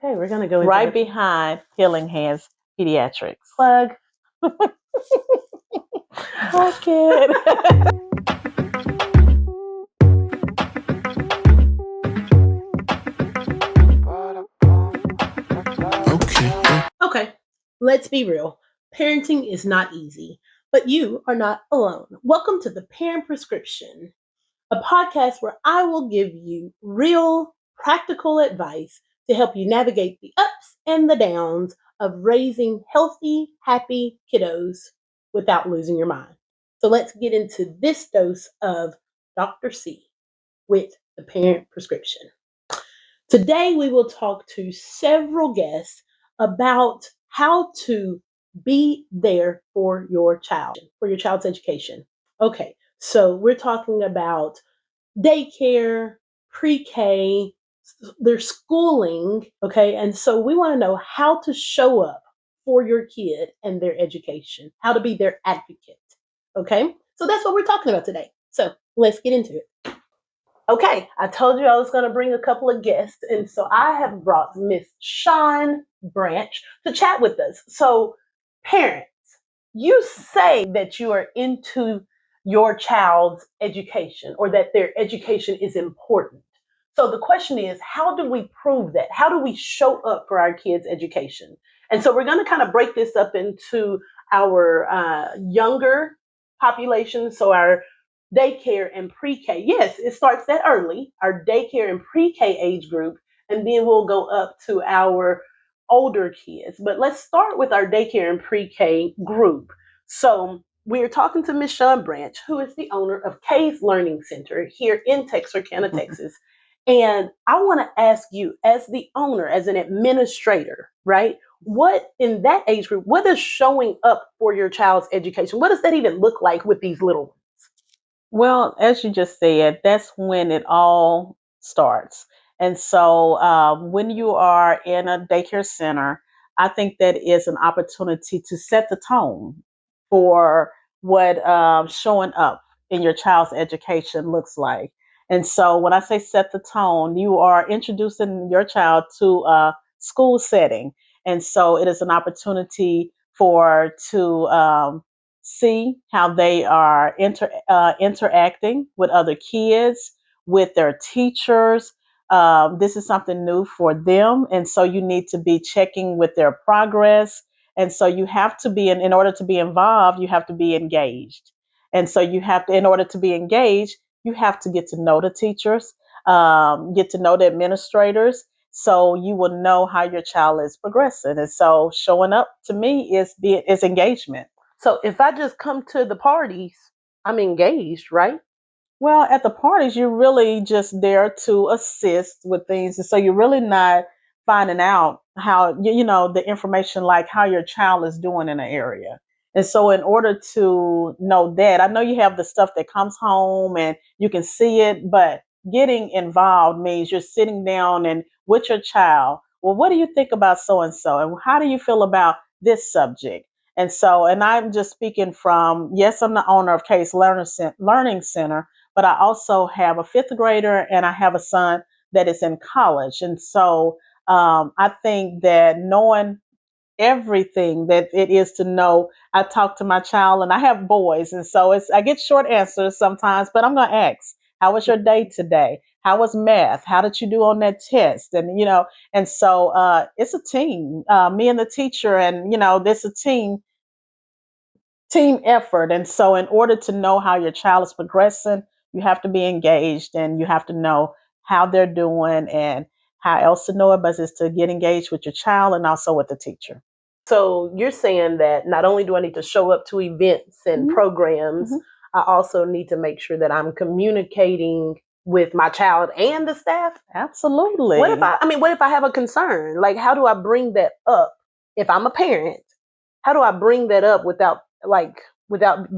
Okay, we're going to go into right behind Healing Hands Pediatrics. plug. Hi, kid. Okay, let's be real. Parenting is not easy, but you are not alone. Welcome to the Parent Prescription, a podcast where I will give you real, practical advice to help you navigate the ups and the downs of raising healthy, happy kiddos without losing your mind. So let's get into this dose of Dr. C with the Parent Prescription. Today, we will talk to several guests about how to be there for your child, for your child's education. Okay, so we're talking about daycare, pre-K, their schooling, okay? And so we want to know how to show up for your kid and their education, how to be their advocate, okay? So that's what we're talking about today. So let's get into it. Okay, I told you I was going to bring a couple of guests, and so I have brought Miss Shawn Branch to chat with us. So, parents, you say that you are into your child's education or that their education is important. So, the question is, how do we prove that? How do we show up for our kids' education? And so, we're going to kind of break this up into our younger population, so our daycare and pre-K. Yes, it starts that early, our daycare and pre-K age group, and then we'll go up to our older kids. But let's start with our daycare and pre-K group. So we're talking to Ms. Shawn Branch, who is the owner of K's Learning Center here in Texarkana, Texas. And I want to ask you, as the owner, as an administrator, right? What in that age group, what is showing up for your child's education? What does that even look like with these little ones? Well, as you just said, that's when it all starts. And so when you are in a daycare center, I think that is an opportunity to set the tone for what showing up in your child's education looks like. And so when I say set the tone, you are introducing your child to a school setting. And so it is an opportunity for to see how they are interacting with other kids, with their teachers. This is something new for them. And so you need to be checking with their progress. And so you have to be, in order to be involved, you have to be engaged. And so you have to, in order to be engaged, you have to get to know the teachers, get to know the administrators, so you will know how your child is progressing. And so showing up to me is engagement. So if I just come to the parties, I'm engaged, right? Well, at the parties, you're really just there to assist with things. And so you're really not finding out how, the information like how your child is doing in an area. And so, in order to know that, I know you have the stuff that comes home and you can see it, but getting involved means you're sitting down and with your child. Well, what do you think about so and so? And how do you feel about this subject? And so, and I'm just speaking from, yes, I'm the owner of Learning Center, but I also have a fifth grader and I have a son that is in college. And so I think that knowing everything that it is to know, I talk to my child and I have boys. And so I get short answers sometimes, but I'm going to ask, how was your day today? How was math? How did you do on that test? And, and so it's a team, me and the teacher, and, this a team effort. And so in order to know how your child is progressing, you have to be engaged and you have to know how they're doing, and how else to know it, but is to get engaged with your child and also with the teacher. So you're saying that not only do I need to show up to events and programs, I also need to make sure that I'm communicating with my child and the staff. Absolutely. What if I have a concern? Like, how do I bring that up if I'm a parent? How do I bring that up without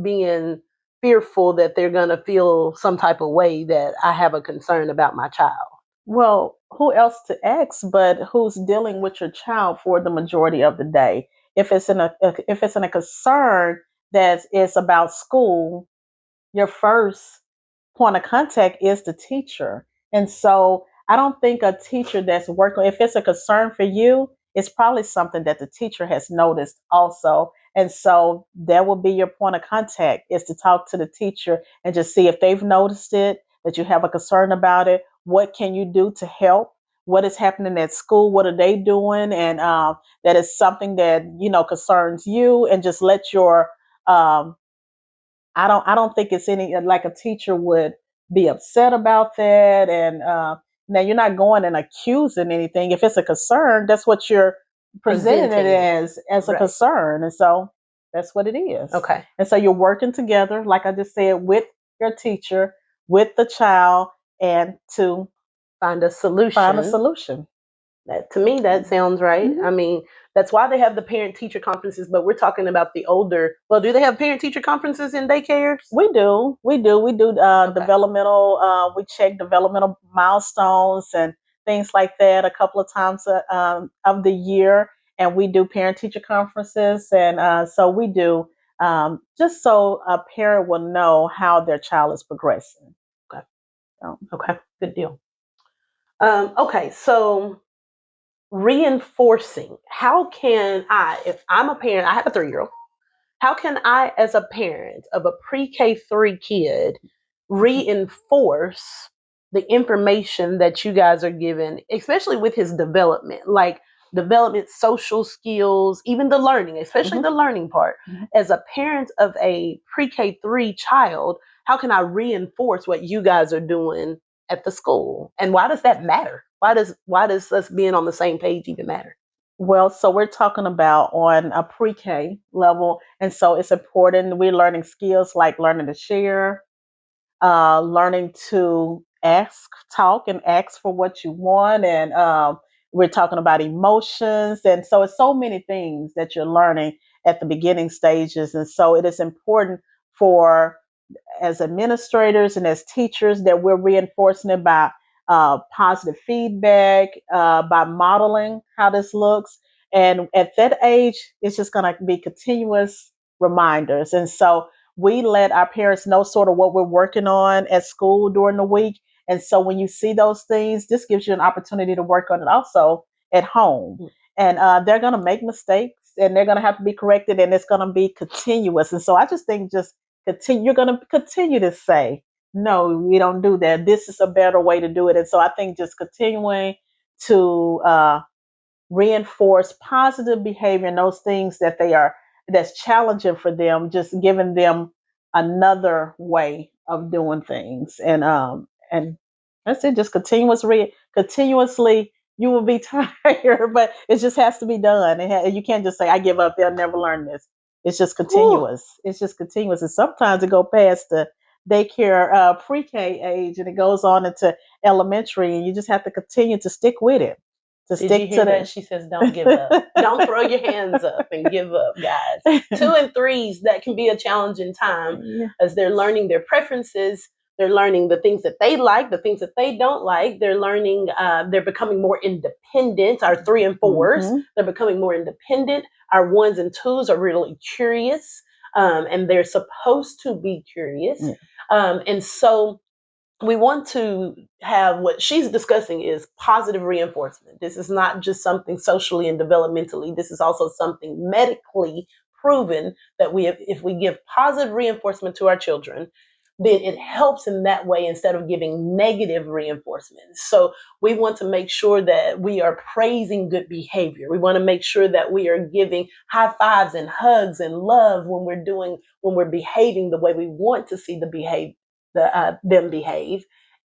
being fearful that they're going to feel some type of way that I have a concern about my child? Well, who else to ask but who's dealing with your child for the majority of the day? If it's in a concern that is about school, your first point of contact is the teacher. And so I don't think a teacher that's working, if it's a concern for you, it's probably something that the teacher has noticed also. And so that will be your point of contact, is to talk to the teacher and just see if they've noticed it, that you have a concern about it. What can you do to help? What is happening at school? What are they doing? And that is something that, concerns you, and just let your um, I don't think it's any, like, a teacher would be upset about that. And now you're not going and accusing anything. If it's a concern, that's what you're presenting it Presenting it. as a Right. concern. And so that's what it is. Okay. And so you're working together, like I just said, with your teacher, with the child, and to Find a solution. find a solution. That, to me, that sounds right. Mhm. I mean, that's why they have the parent-teacher conferences, but we're talking about the older. Well, do they have parent-teacher conferences in daycares? We do. Okay. Developmental. We check developmental milestones and things like that a couple of times of the year, and we do parent-teacher conferences, and so we do, just so a parent will know how their child is progressing. Okay. So, Okay. Good deal. Okay. So reinforcing. How can I, if I'm a parent, I have a 3-year-old. How can I, as a parent of a pre-K3 kid, reinforce the information that you guys are given, especially with his development, like development, social skills, even the learning, especially the learning part? As a parent of a pre-K3 child, how can I reinforce what you guys are doing at the school? And why does that matter? Why does us being on the same page even matter? Well, so we're talking about on a pre-K level, and so it's important. We're learning skills like learning to share, learning to talk and ask for what you want. And we're talking about emotions. And so it's so many things that you're learning at the beginning stages. And so it is important for, as administrators and as teachers, that we're reinforcing it by positive feedback, by modeling how this looks. And at that age, it's just going to be continuous reminders. And so we let our parents know sort of what we're working on at school during the week. And so when you see those things, this gives you an opportunity to work on it also at home. And they're going to make mistakes, and they're going to have to be corrected, and it's going to be continuous. And so I just think, just continue, you're going to continue to say, no, we don't do that. This is a better way to do it. And so I think just continuing to reinforce positive behavior and those things that's challenging for them, just giving them another way of doing things. And that's it. Just continuously. You will be tired, but it just has to be done. You can't just say, I give up, they'll never learn this. It's just continuous. It's just continuous. And sometimes it go past the daycare pre-K age, and it goes on into elementary, and you just have to continue to stick with it. Did you hear that? She says, don't give up. Don't throw your hands up and give up, guys. 2 and 3s, that can be a challenging time as they're learning their preferences. They're learning the things that they like, the things that they don't like. They're learning, they're becoming more independent. Our 3 and 4s, they're becoming more independent. Our 1s and 2s are really curious, and they're supposed to be curious. And so we want to have, what she's discussing is positive reinforcement. This is not just something socially and developmentally. This is also something medically proven that if we give positive reinforcement to our children, then it helps in that way instead of giving negative reinforcement. So we want to make sure that we are praising good behavior. We want to make sure that we are giving high fives and hugs and love when we're behaving the way we want to see them behave,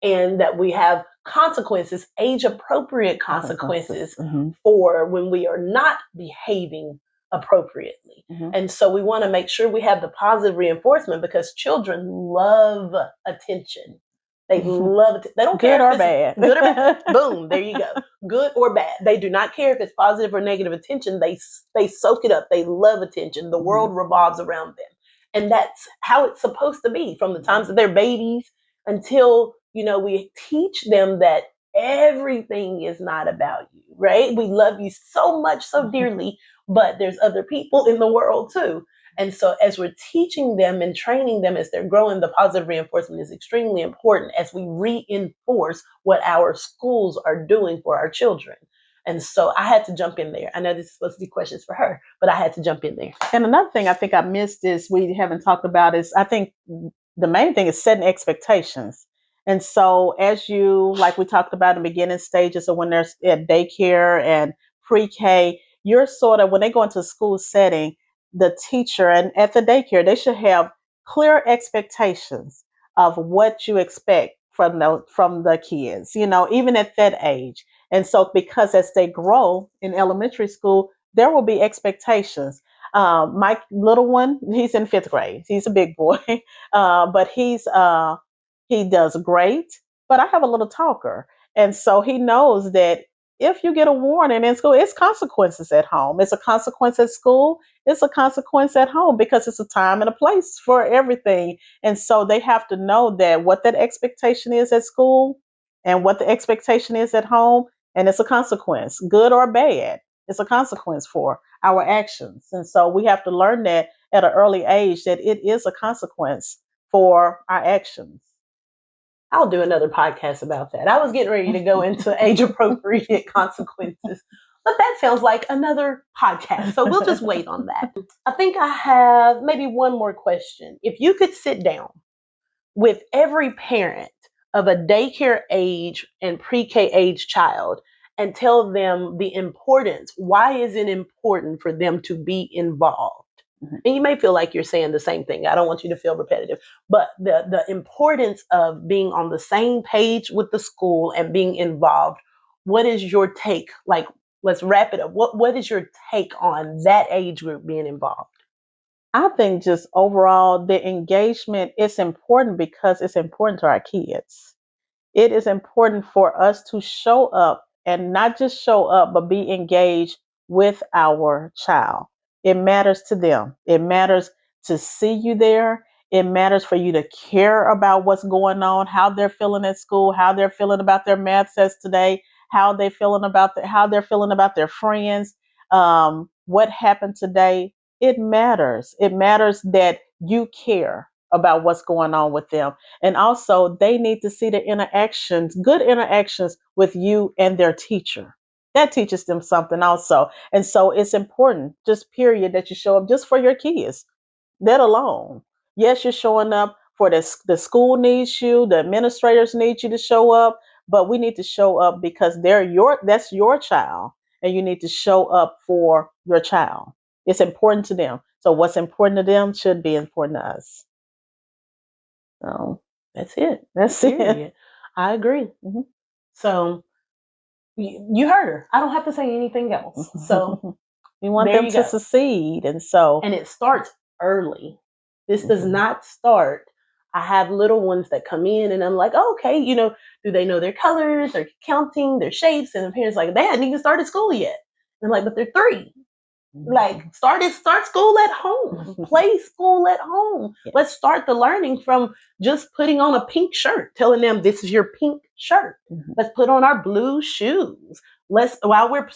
and that we have consequences, age appropriate consequences for when we are not behaving appropriately. And so we want to make sure we have the positive reinforcement, because children love attention. They love it. They don't care good or bad. Good or bad. Boom, there you go. Good or bad. They do not care if it's positive or negative attention. They soak it up. They love attention. The world revolves around them. And that's how it's supposed to be from the times that they're babies until, we teach them that everything is not about you, right? We love you so much, so dearly, but there's other people in the world too. And so as we're teaching them and training them as they're growing, the positive reinforcement is extremely important as we reinforce what our schools are doing for our children. And so I had to jump in there. I know this is supposed to be questions for her, but I had to jump in there. And another thing I think I missed is we haven't talked about is I think the main thing is setting expectations. And so as you, like we talked about in the beginning stages of when they're at daycare and pre-K, you're sort of, when they go into a school setting, the teacher and at the daycare, they should have clear expectations of what you expect from the kids, even at that age. And so because as they grow in elementary school, there will be expectations. My little one, he's in fifth grade. He's a big boy, but he does great. But I have a little talker, and so he knows that if you get a warning in school, it's consequences at home. It's a consequence at school. It's a consequence at home because it's a time and a place for everything. And so they have to know that what that expectation is at school and what the expectation is at home, and it's a consequence, good or bad. It's a consequence for our actions. And so we have to learn that at an early age that it is a consequence for our actions. I'll do another podcast about that. I was getting ready to go into age appropriate consequences, but that sounds like another podcast. So we'll just wait on that. I think I have maybe one more question. If you could sit down with every parent of a daycare age and pre-K age child and tell them the importance, why is it important for them to be involved? And you may feel like you're saying the same thing. I don't want you to feel repetitive, but the importance of being on the same page with the school and being involved. What is your take? Like, let's wrap it up. What is your take on that age group being involved? I think just overall the engagement is important because it's important to our kids. It is important for us to show up and not just show up, but be engaged with our child. It matters to them. It matters to see you there. It matters for you to care about what's going on, how they're feeling at school, how they're feeling about their math test today, how they feeling about how they're feeling about their friends, what happened today. It matters. It matters that you care about what's going on with them. And also, they need to see the interactions, good interactions with you and their teacher. That teaches them something also. And so it's important, just period, that you show up just for your kids, that alone. Yes, you're showing up for the school needs you, the administrators need you to show up, but we need to show up because that's your child, and you need to show up for your child. It's important to them. So what's important to them should be important to us. So that's it. That's it. I agree. Mm-hmm. So you heard her. I don't have to say anything else. So we want them to succeed. And it starts early. This does not start. I have little ones that come in and I'm like, oh, okay, do they know their colors, their counting, their shapes? And the parents like, they hadn't even started school yet. And I'm like, but they're 3. Like start school at home, play school at home. Yes. Let's start the learning from just putting on a pink shirt, telling them this is your pink shirt. Mm-hmm. Let's put on our blue shoes. While we're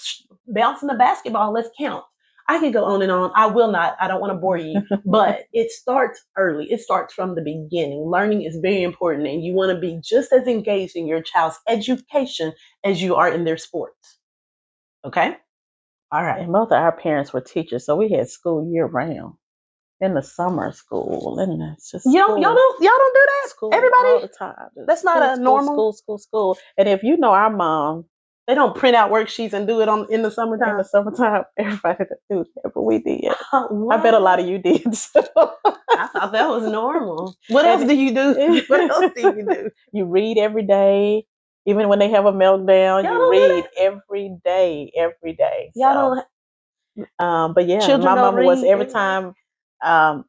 bouncing the basketball, let's count. I can go on and on. I will not. I don't want to bore you, but it starts early. It starts from the beginning. Learning is very important, and you want to be just as engaged in your child's education as you are in their sports. Okay? All right. And both of our parents were teachers, so we had school year round. In the summer school, and it's just y'all don't do that. School everybody all the time. That's not a normal school. And if you know our mom, they don't print out worksheets and do it in the summertime. In the summertime, everybody do that, but we did. I bet a lot of you did. I thought that was normal. What else do you do? What else do you do? You read every day. Even when they have a meltdown, you read every day. Y'all don't. But yeah, Children my mama was every read. time.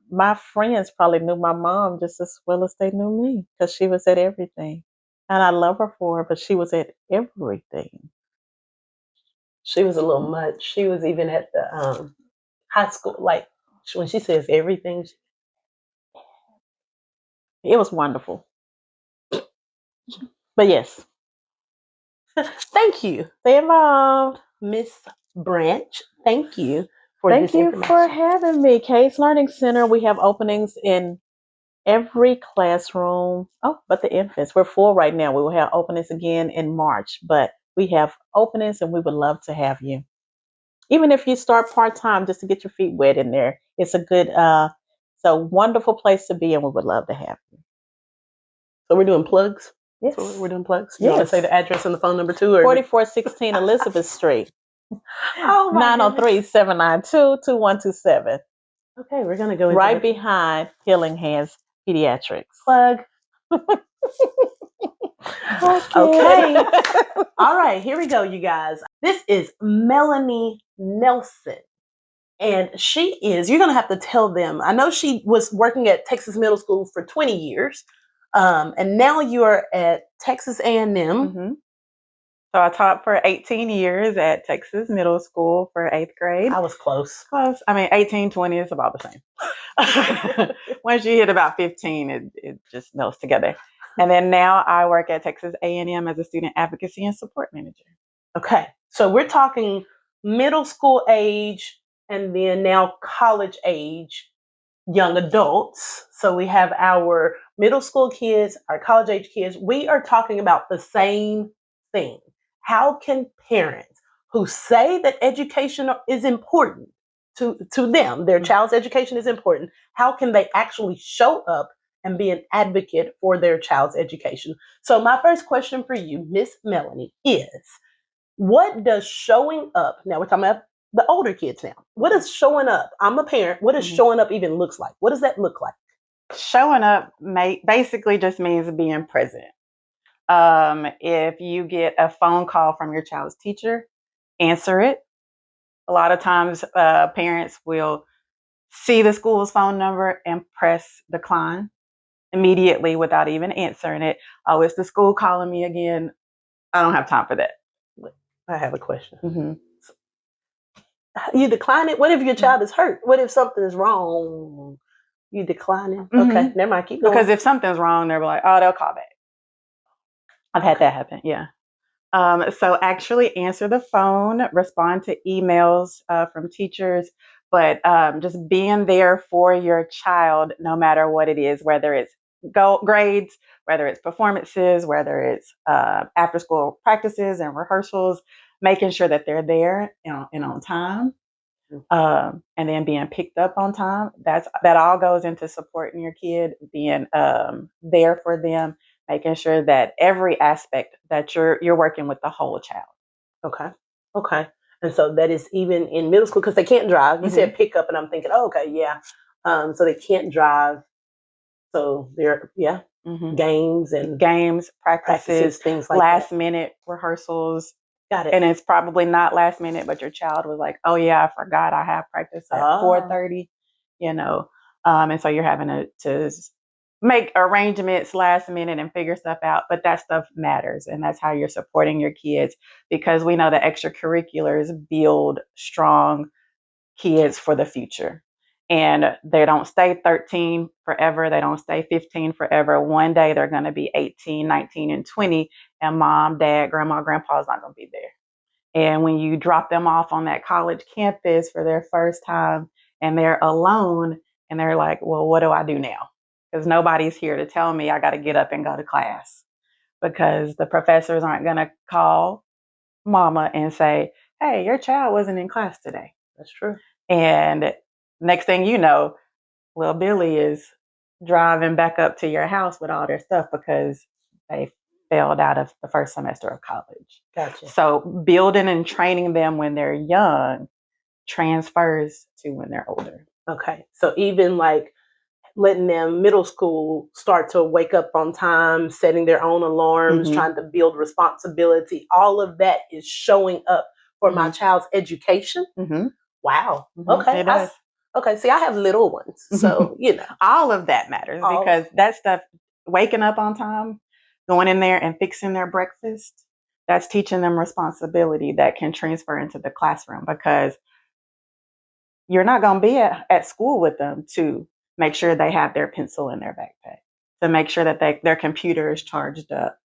My friends probably knew my mom just as well as they knew me because she was at everything, and I love her for it. But she was at everything. She was a little much. She was even at the high school. Like when she says everything, it was wonderful. But yes, thank you. Stay involved, Miss Branch. Thank you for Thank this you information. for having me. Case Learning Center, we have openings in every classroom. Oh, but the infants, we're full right now. We will have openings again in March, but we have openings and we would love to have you. Even if you start part-time just to get your feet wet in there, it's a good, it's a wonderful place to be and we would love to have you. So we're doing plugs? Yes. So we're doing plugs? You want to say the address and the phone number too? Or 4416 Elizabeth Street. Oh, 903-792-2127. Okay, we're going to go into right behind Healing Hands Pediatrics. plug. Okay. All right, here we go, you guys. This is Melanie Nelson. And she is, you're going to have to tell them. I know she was working at Texas Middle School for 20 years. And now you're at Texas A&M. Mm-hmm. So I taught for 18 years at Texas Middle School for 8th grade. I was close. Close. I mean, 18, 20 is about the same. Once you hit about 15, it just melts together. And then now I work at Texas A&M as a student advocacy and support manager. Okay. So we're talking middle school age and then now college age young adults. So we have our middle school kids, our college age kids. We are talking about the same thing. How can parents who say that education is important to them, their child's education is important, how can they actually show up and be an advocate for their child's education? So my first question for you, Miss Melanie, is what does showing up, now we're talking about the older kids now, what does showing up, I'm a parent, what does showing up even looks like? What does that look like? Showing up basically just means being present. If you get a phone call from your child's teacher, answer it. A lot of times parents will see the school's phone number and press decline immediately without even answering it. Oh, it's the school calling me again. I don't have time for that. I have a question. Mm-hmm. You decline it? What if your child is hurt? What if something is wrong? You decline it? Mm-hmm. Okay, never mind. Keep going. Because if something's wrong, they're like, oh, they'll call back. I've had that happen. Yeah. So actually answer the phone, respond to emails from teachers, but just being there for your child, no matter what it is, whether it's grades, whether it's performances, whether it's after school practices and rehearsals, making sure that they're there and on time, and then being picked up on time. That all goes into supporting your kid, being there for them, making sure that every aspect that you're working with the whole child. Okay. And so that is even in middle school because they can't drive. You said pick up, and I'm thinking, oh, okay, yeah. So they can't drive. So they're games, practices, things like last minute rehearsals. Got it. And it's probably not last minute, but your child was like, oh yeah, I forgot I have practice at 4:30, and so you're having to make arrangements last minute and figure stuff out. But that stuff matters, and that's how you're supporting your kids, because we know that extracurriculars build strong kids for the future. And they don't stay 13 forever. They don't stay 15 forever. One day they're going to be 18, 19, and 20, and mom, dad, grandma, grandpa is not going to be there. And when you drop them off on that college campus for their first time and they're alone and they're like, well, what do I do now? Because nobody's here to tell me I got to get up and go to class, because the professors aren't going to call mama and say, hey, your child wasn't in class today. That's true. And next thing you know, little Billy is driving back up to your house with all their stuff because they failed out of the first semester of college. Gotcha. So building and training them when they're young transfers to when they're older. Okay. So even like letting them middle school start to wake up on time, setting their own alarms, trying to build responsibility, all of that is showing up for my child's education. Wow. Okay. Okay. See, I have little ones. So, all of that matters because that stuff, waking up on time, going in there and fixing their breakfast, that's teaching them responsibility that can transfer into the classroom, because you're not going to be at school with them to make sure they have their pencil in their backpack, to make sure that their computer is charged up.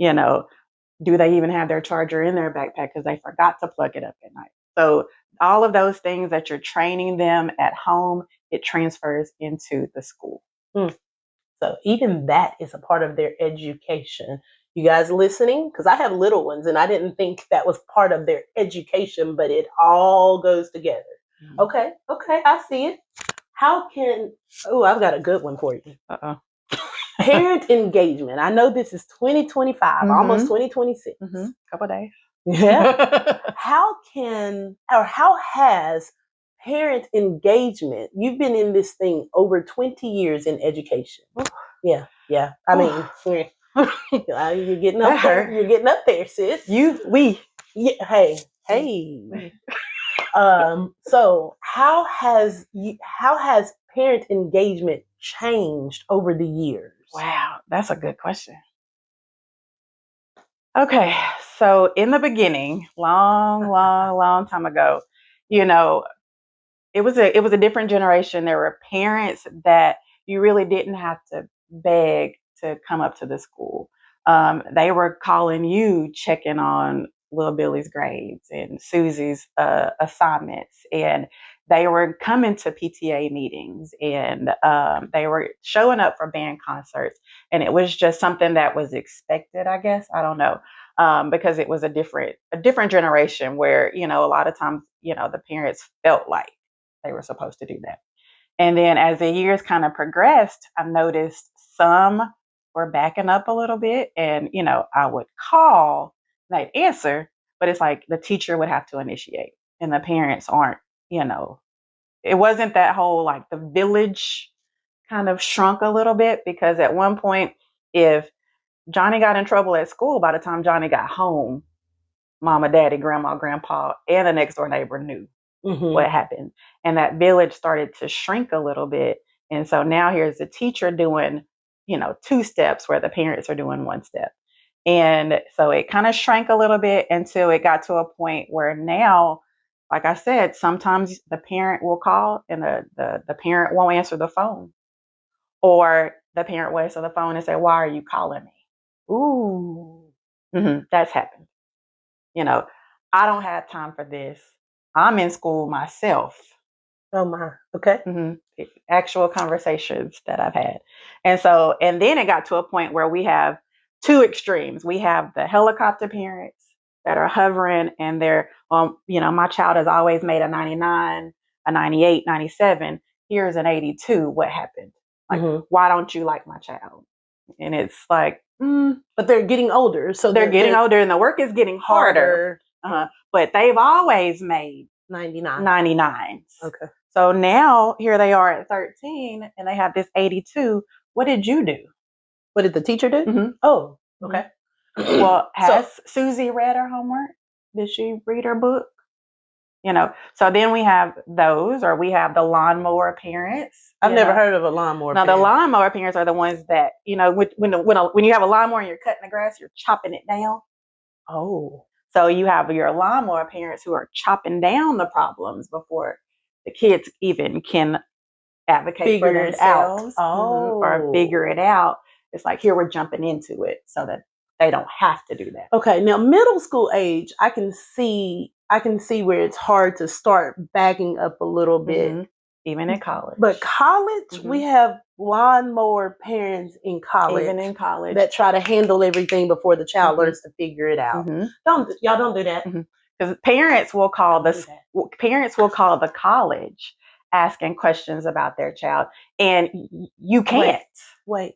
Do they even have their charger in their backpack because they forgot to plug it up at night? So all of those things that you're training them at home, it transfers into the school. So even that is a part of their education. You guys listening? Because I have little ones and I didn't think that was part of their education, but it all goes together. Okay, I see it. How can, I've got a good one for you. Parent engagement. I know this is 2025, almost 2026. Couple days. Yeah. How has parent engagement, you've been in this thing over 20 years in education. Yeah. I mean, you're getting up there. You're getting up there, sis. Yeah, hey. So how has parent engagement changed over the years? Wow, that's a good question. Okay, so in the beginning, long time ago, it was a different generation. There were parents that you really didn't have to beg to come up to the school. They were calling you, checking on little Billy's grades and Susie's assignments, and they were coming to PTA meetings, and they were showing up for band concerts, and it was just something that was expected, I guess. I don't know. Because it was a different generation where, a lot of times, the parents felt like they were supposed to do that. And then as the years kind of progressed, I noticed some were backing up a little bit, and, I would call, they'd answer, but it's like the teacher would have to initiate, and the parents aren't, it wasn't that whole, like, the village kind of shrunk a little bit, because at one point, if Johnny got in trouble at school, by the time Johnny got home, mama, daddy, grandma, grandpa, and the next door neighbor knew what happened. And that village started to shrink a little bit. And so now here's the teacher doing, 2 steps where the parents are doing 1 step. And so it kind of shrank a little bit until it got to a point where now, like I said, sometimes the parent will call and the parent won't answer the phone. Or the parent will answer the phone and say, "Why are you calling me?" Ooh. That's happened. I don't have time for this. I'm in school myself. Oh my. Okay. Actual conversations that I've had. And then it got to a point where we have 2 extremes. We have the helicopter parents that are hovering, and they're, my child has always made a 99, a 98, 97. Here's an 82. What happened? Like, why don't you like my child? And it's like, but they're getting older. So they're getting older, and the work is getting harder. But they've always made 99s. Okay. So now here they are at 13, and they have this 82. What did you do? What did the teacher do? Oh, okay. Well, has Susie read her homework? Did she read her book? So then we have those, or we have the lawnmower parents. I've never heard of a lawnmower parent. Now, the lawnmower parents are the ones that, when you have a lawnmower and you're cutting the grass, you're chopping it down. Oh. So you have your lawnmower parents who are chopping down the problems before the kids even can advocate for themselves or figure it out. It's like, here, we're jumping into it so that they don't have to do that. Okay. Now, middle school age, I can see where it's hard to start backing up a little bit. Even in college. But college, we have lawnmower parents in college. Even in college. That try to handle everything before the child learns to figure it out. Y'all don't do that. Because parents will call the college asking questions about their child, and you can't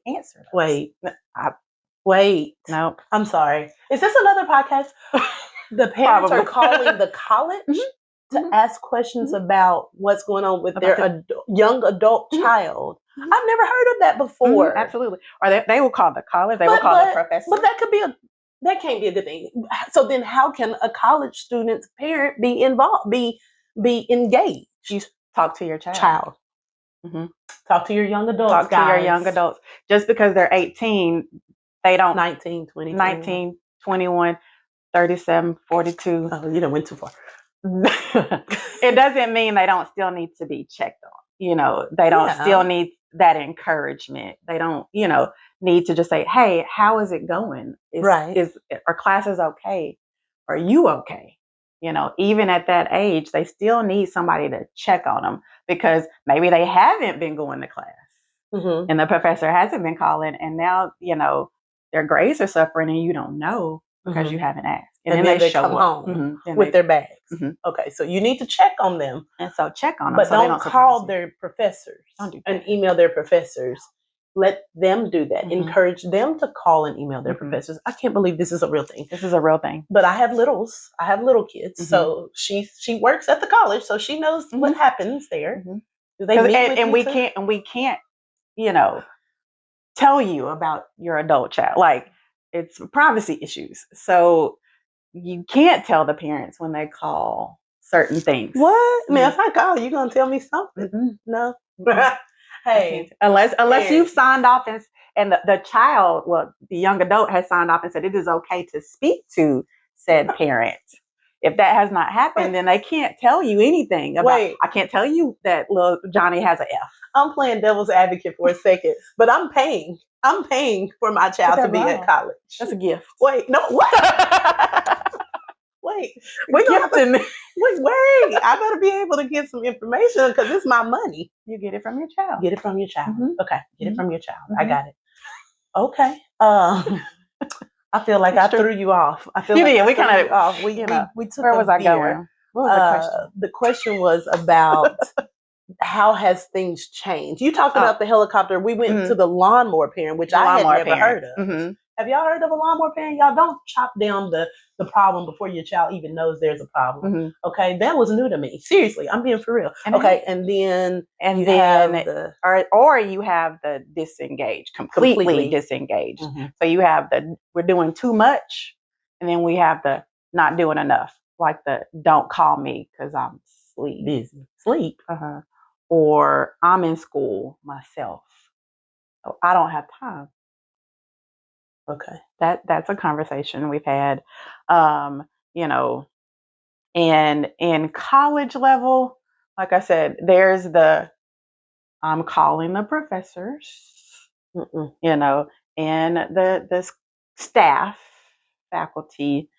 answer those. Wait. Nope. I'm sorry. Is this another podcast? The parents are calling the college to ask questions about what's going on with their young adult child. I've never heard of that before. Absolutely. Or they will call the college. They will call the professor. But that can't be a good thing. So then how can a college student's parent be involved, be engaged? You talk to your child. Talk to your young adults. Talk to your young adults. Just because they're 18, they don't. 19, 20, 19, 21, 37, 42. Oh, you done went too far. It doesn't mean they don't still need to be checked on. They don't still need that encouragement. They don't, need to just say, "Hey, how is it going? Are classes okay? Are you okay?" even at that age, they still need somebody to check on them because maybe they haven't been going to class and the professor hasn't been calling, and now, their grades are suffering and you don't know because you haven't asked. And then they come home with their bags. Okay, so you need to check on them. And so check on them. But don't call their professors and email their professors. Let them do that. Encourage them to call and email their professors. I can't believe this is a real thing. This is a real thing. But I have littles. I have little kids. So she works at the college, so she knows what happens there. Do they meet with and we can't, tell you about your adult child. Like, it's privacy issues. So you can't tell the parents when they call certain things. What? Man, if I call, you gonna tell me something? No. Hey, unless you've signed off and the child, the young adult has signed off and said it is okay to speak to said parent. If that has not happened, then they can't tell you anything about. I can't tell you that little Johnny has an F. I'm playing devil's advocate for a second, but I'm paying for my child to be at college. That's a gift. Wait, no, what? Wait, wait! I better be able to get some information because it's my money. You get it from your child. Get it from your child. Okay, get it from your child. I got it. Okay. I feel like I threw you off. I feel you like did. We kind of off. We took. Where was I going? What was the question? The question was about how has things changed. You talked about the helicopter. We went to the lawnmower parent, which I had never heard of. Have y'all heard of a lawnmower parent? Y'all don't chop down the problem before your child even knows there's a problem. Okay, that was new to me. Seriously, I'm being for real. And then or you have the disengaged, completely disengaged. So you have we're doing too much, and then we have the not doing enough, like the don't call me because I'm sleep, or I'm in school myself, so I don't have time. Okay. That's a conversation we've had. And in college level, like I said, there's I'm calling the professors, and the staff, faculty,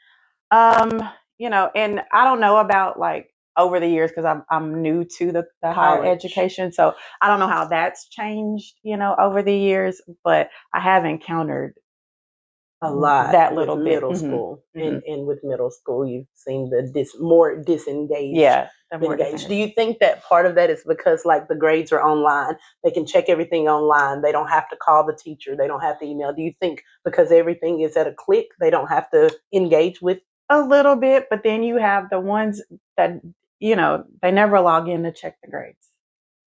and I don't know about like over the years because I'm new to the higher education, so I don't know how that's changed, over the years, but I have encountered a lot that little bit middle school, and with middle school, you've seen the more disengaged. Engaged. Do you think that part of that is because like the grades are online, they can check everything online, they don't have to call the teacher, they don't have to email? Do you think because everything is at a click, they don't have to engage with? A little bit, but then you have the ones that they never log in to check the grades.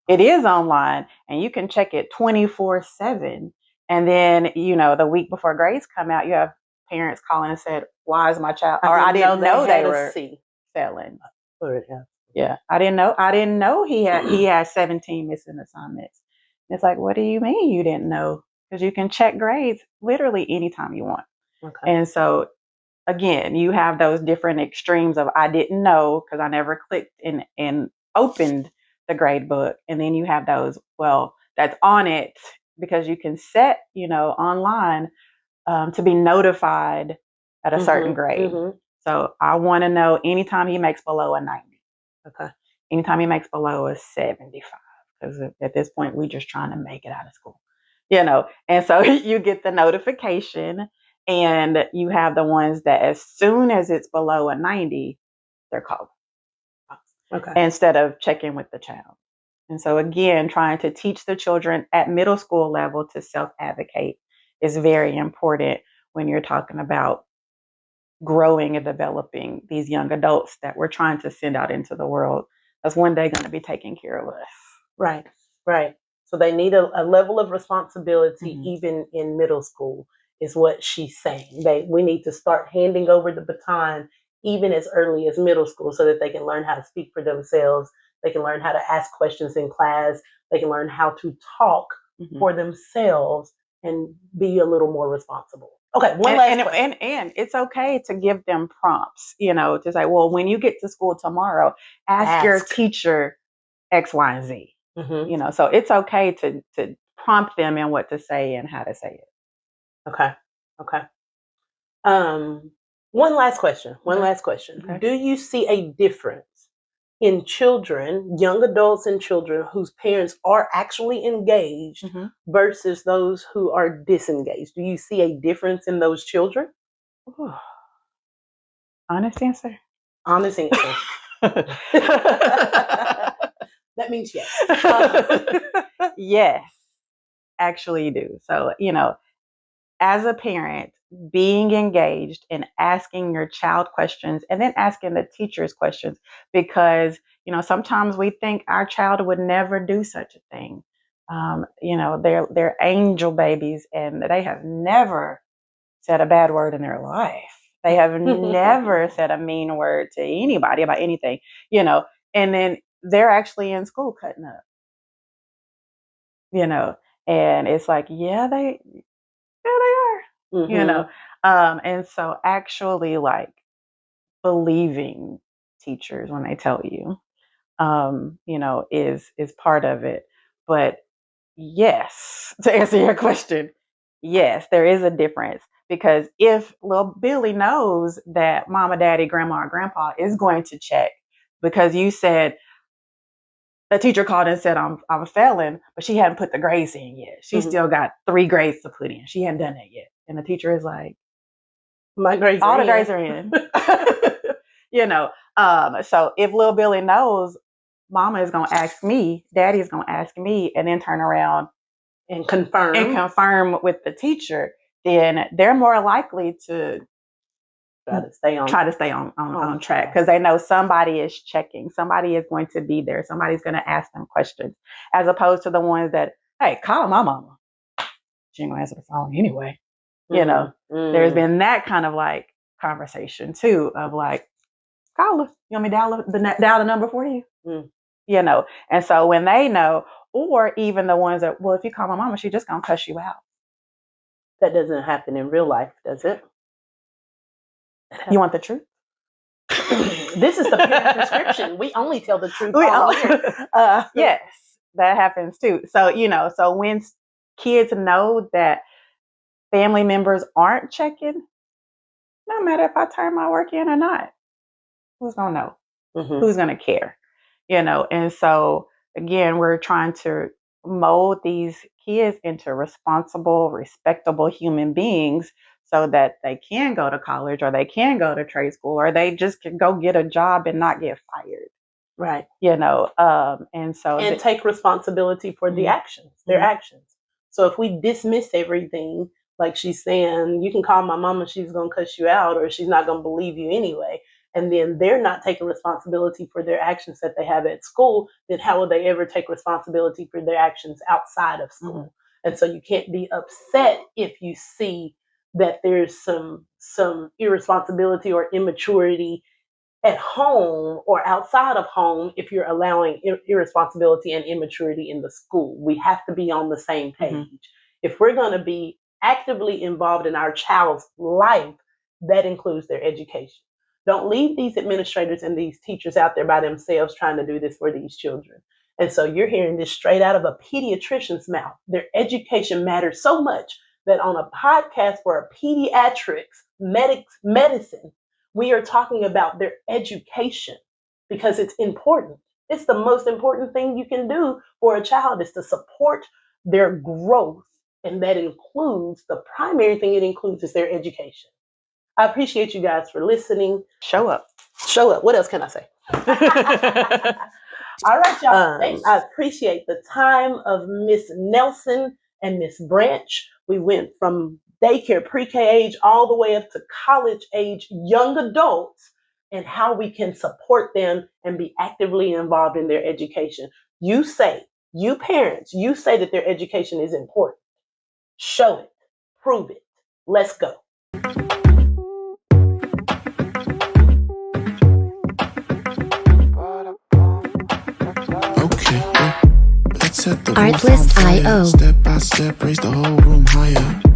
It is online, and you can check it 24/7. And then, the week before grades come out, you have parents calling and said, why is my child, or I didn't know they were failing. Yeah. I didn't know he had 17 missing assignments. And it's like, what do you mean you didn't know? Because you can check grades literally anytime you want. Okay. And so again, you have those different extremes of, I didn't know because I never clicked and opened the grade book. And then you have those, that's on it, because you can set, online to be notified at a certain grade. So I want to know anytime he makes below a 90. Okay. Anytime he makes below a 75. Because at this point, we're just trying to make it out of school. And so you get the notification, and you have the ones that as soon as it's below a 90, they're called. Okay. Instead of checking with the child. And so again, trying to teach the children at middle school level to self-advocate is very important when you're talking about growing and developing these young adults that we're trying to send out into the world. That's one day going to be taking care of us. Right. So they need a level of responsibility even in middle school, is what she's saying. We need to start handing over the baton even as early as middle school so that they can learn how to speak for themselves. They can learn how to ask questions in class. They can learn how to talk for themselves and be a little more responsible. Okay, one last question. And it's okay to give them prompts, to say, well, when you get to school tomorrow, ask your teacher X, Y, and Z. So it's okay to prompt them in what to say and how to say it. Okay. One last question. Okay. Do you see a difference in children, young adults and children whose parents are actually engaged versus those who are disengaged? Do you see a difference in those children? Ooh. Honest answer. Honest answer. That means yes. Yes, actually you do. So, as a parent, being engaged and asking your child questions and then asking the teachers questions, because, sometimes we think our child would never do such a thing. They're angel babies and they have never said a bad word in their life. They have never said a mean word to anybody about anything, and then they're actually in school cutting up, and it's like, yeah, they are, and so actually like believing teachers when they tell you, is part of it. But yes, to answer your question, yes, there is a difference. Because if little Billy knows that mama, daddy, grandma, or grandpa is going to check, because you said the teacher called and said I'm failing, but she hadn't put the grades in yet. She still got 3 grades to put in. She hadn't done that yet. And the teacher is like, my grades all are the in. grades are in. So if little Billy knows mama is going to ask me, daddy is going to ask me, and then turn around and confirm with the teacher, then they're more likely to try to stay on track, because they know somebody is checking, somebody is going to be there, somebody's going to ask them questions, as opposed to the ones that, hey, call my mama, she ain't gonna answer the phone anyway. There's been that kind of like conversation too, of like, call her, you want me to dial the number for you? And so when they know, or even the ones that, well, if you call my mama, she's just gonna cuss you out. That doesn't happen in real life, does it? You want the truth? This is the parent prescription. We only tell the truth. Yes, that happens too. So, so when kids know that family members aren't checking, no matter if I turn my work in or not, who's gonna know? Who's gonna care? And so again, we're trying to mold these kids into responsible, respectable human beings, so that they can go to college, or they can go to trade school, or they just can go get a job and not get fired. Right. And take responsibility for the actions, their actions. So if we dismiss everything, like she's saying, you can call my mama, she's going to cuss you out, or she's not going to believe you anyway, and then they're not taking responsibility for their actions that they have at school, then how will they ever take responsibility for their actions outside of school? And so you can't be upset if you see that there's some irresponsibility or immaturity at home or outside of home if you're allowing irresponsibility and immaturity in the school. We have to be on the same page. If we're going to be actively involved in our child's life, that includes their education. Don't leave these administrators and these teachers out there by themselves trying to do this for these children. And so you're hearing this straight out of a pediatrician's mouth. Their education matters so much that on a podcast for a pediatrics medicine, we are talking about their education because it's important. It's the most important thing you can do for a child, is to support their growth. And that includes, the primary thing it includes is their education. I appreciate you guys for listening. Show up. What else can I say? All right, y'all. I appreciate the time of Miss Nelson and Miss Branch. We went from daycare, pre-K age, all the way up to college age young adults, and how we can support them and be actively involved in their education. You parents, you say that their education is important. Show it. Prove it. Let's go. Artlist.io. Step by step, raise the whole room higher.